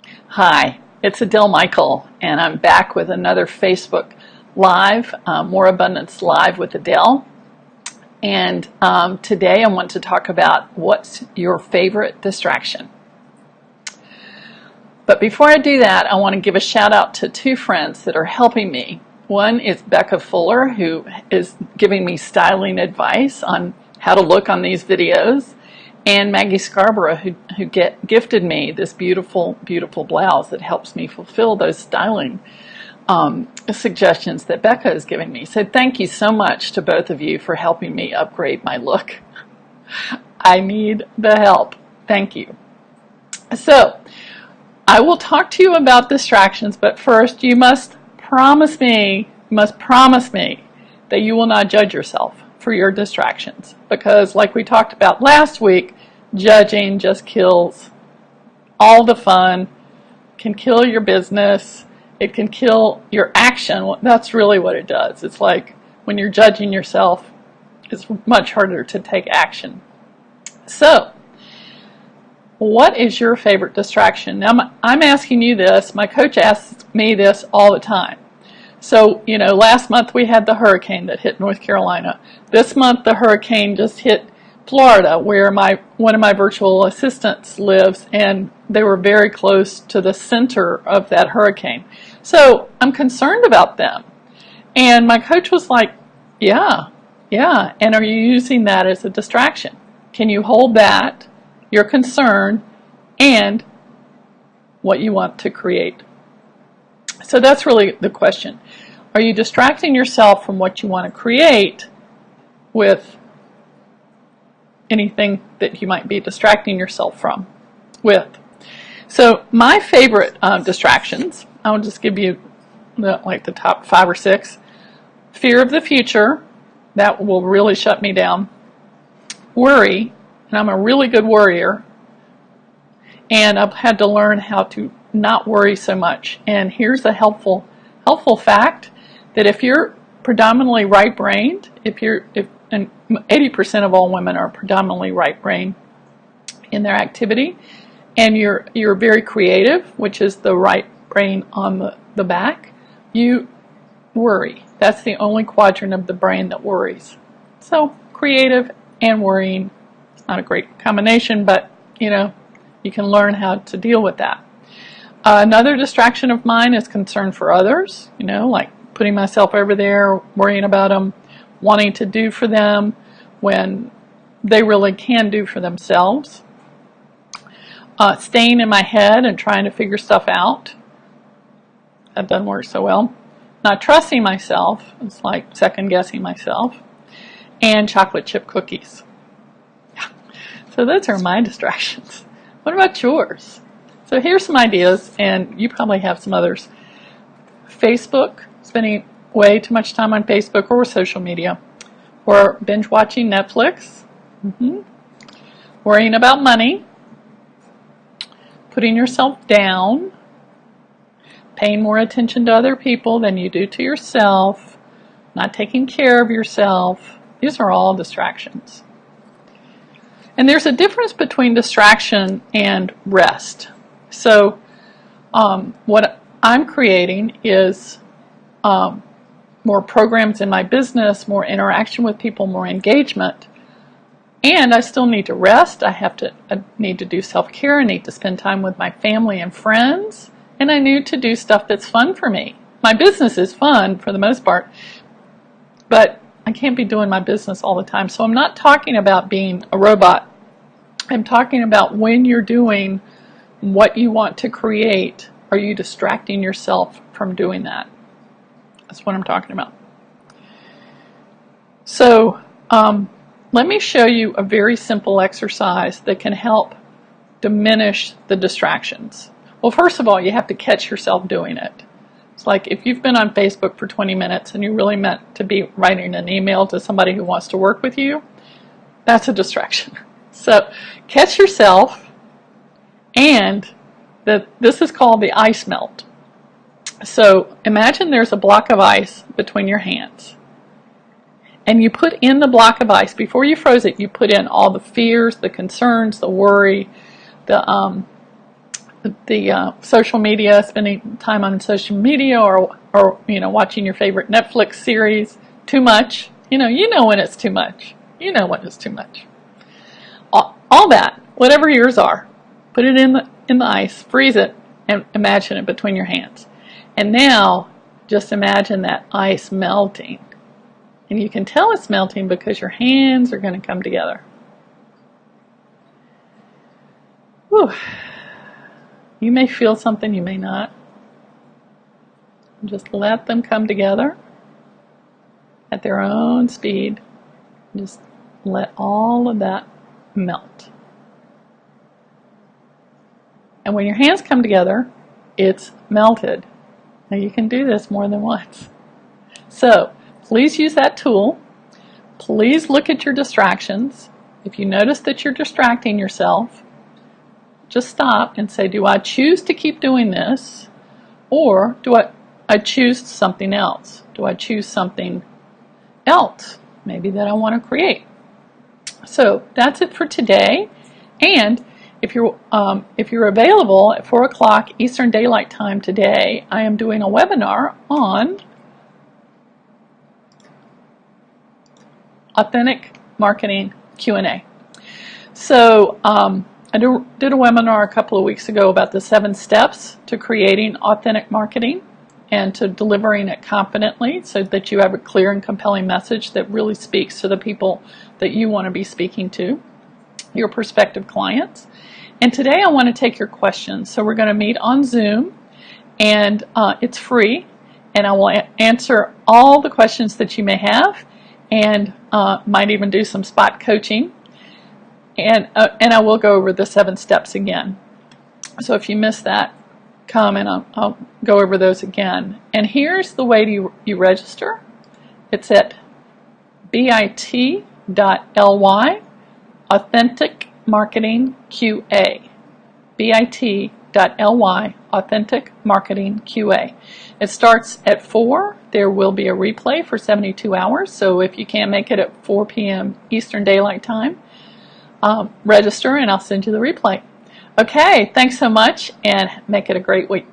Hi, it's Adele Michael, and I'm back with another Facebook Live, More Abundance Live with Adele. And today I want to talk about what's your favorite distraction. But before I do that, I want to give a shout out to two friends that are helping me. One is Becca Fuller, who is giving me styling advice on how to look on these videos, and Maggie Scarborough, who gifted me this beautiful, beautiful blouse that helps me fulfill those styling suggestions that Becca is giving me. So thank you so much to both of you for helping me upgrade my look. I need the help. Thank you. So I will talk to you about distractions, but first you must promise me that you will not judge yourself for your distractions, because like we talked about last week, judging just kills all the fun, can kill your business, it can kill your action. That's really what it does. It's like when you're judging yourself, it's much harder to take action. So what is your favorite distraction? Now I'm asking you this, my coach asks me this all the time. So, last month we had the hurricane that hit North Carolina. This month the hurricane just hit Florida, where one of my virtual assistants lives, and they were very close to the center of that hurricane. So I'm concerned about them. And my coach was like, yeah. And are you using that as a distraction? Can you hold that, your concern, and what you want to create? So that's really the question. Are you distracting yourself from what you want to create with anything that you might be distracting yourself from with? So my favorite distractions, I'll just give you the top 5 or 6. Fear of the future, that will really shut me down. Worry, and I'm a really good worrier, and I've had to learn how to not worry so much. And here's a helpful fact, that if you're predominantly right-brained, and 80% of all women are predominantly right-brained in their activity, and you're very creative, which is the right brain on the back, you worry. That's the only quadrant of the brain that worries. So creative and worrying, it's not a great combination, but you can learn how to deal with that. Another distraction of mine is concern for others, like putting myself over there, worrying about them, wanting to do for them when they really can do for themselves. Staying in my head and trying to figure stuff out. That doesn't work so well. Not trusting myself. It's like second guessing myself. And chocolate chip cookies. So those are my distractions. What about yours? So here's some ideas, and you probably have some others. Facebook, spending way too much time on Facebook or social media, or binge watching Netflix, worrying about money, putting yourself down, paying more attention to other people than you do to yourself, not taking care of yourself. These are all distractions. And there's a difference between distraction and rest. So what I'm creating is more programs in my business, more interaction with people, more engagement. And I still need to rest. I need to do self-care. I need to spend time with my family and friends. And I need to do stuff that's fun for me. My business is fun for the most part, but I can't be doing my business all the time. So I'm not talking about being a robot. I'm talking about when you're doing what you want to create, are you distracting yourself from doing that? That's what I'm talking about. So let me show you a very simple exercise that can help diminish the distractions. Well, first of all, you have to catch yourself doing it. It's like if you've been on Facebook for 20 minutes and you really meant to be writing an email to somebody who wants to work with you, that's a distraction. So catch yourself, and this is called the ice melt. So imagine there's a block of ice between your hands. And you put in the block of ice, before you froze it, you put in all the fears, the concerns, the worry, the social media, spending time on social media, or watching your favorite Netflix series too much. You know when it's too much. You know when it's too much. All that, whatever yours are, put it in the ice, freeze it, and imagine it between your hands. And now, just imagine that ice melting. And you can tell it's melting because your hands are going to come together. Whew. You may feel something, you may not. Just let them come together at their own speed. Just let all of that melt. And when your hands come together, it's melted. Now you can do this more than once. So please use that tool. Please look at your distractions. If you notice that you're distracting yourself, just stop and say, do I choose to keep doing this, or do I choose something else? Do I choose something else maybe that I want to create? So that's it for today. And if you're available at 4 o'clock Eastern Daylight Time today, I am doing a webinar on authentic marketing Q&A. So I did a webinar a couple of weeks ago about the 7 steps to creating authentic marketing and to delivering it confidently so that you have a clear and compelling message that really speaks to the people that you want to be speaking to, your prospective clients. And today I want to take your questions. So we're going to meet on Zoom, and it's free, and I will answer all the questions that you may have, and might even do some spot coaching. And I will go over the 7 steps again. So if you missed that, come and I'll go over those again. And here's the way you register. It's at bit.ly Authentic Marketing QA. bit.ly Authentic Marketing QA. It starts at 4. There will be a replay for 72 hours. So if you can't make it at 4 p.m. Eastern Daylight Time, register and I'll send you the replay. Okay, thanks so much and make it a great week.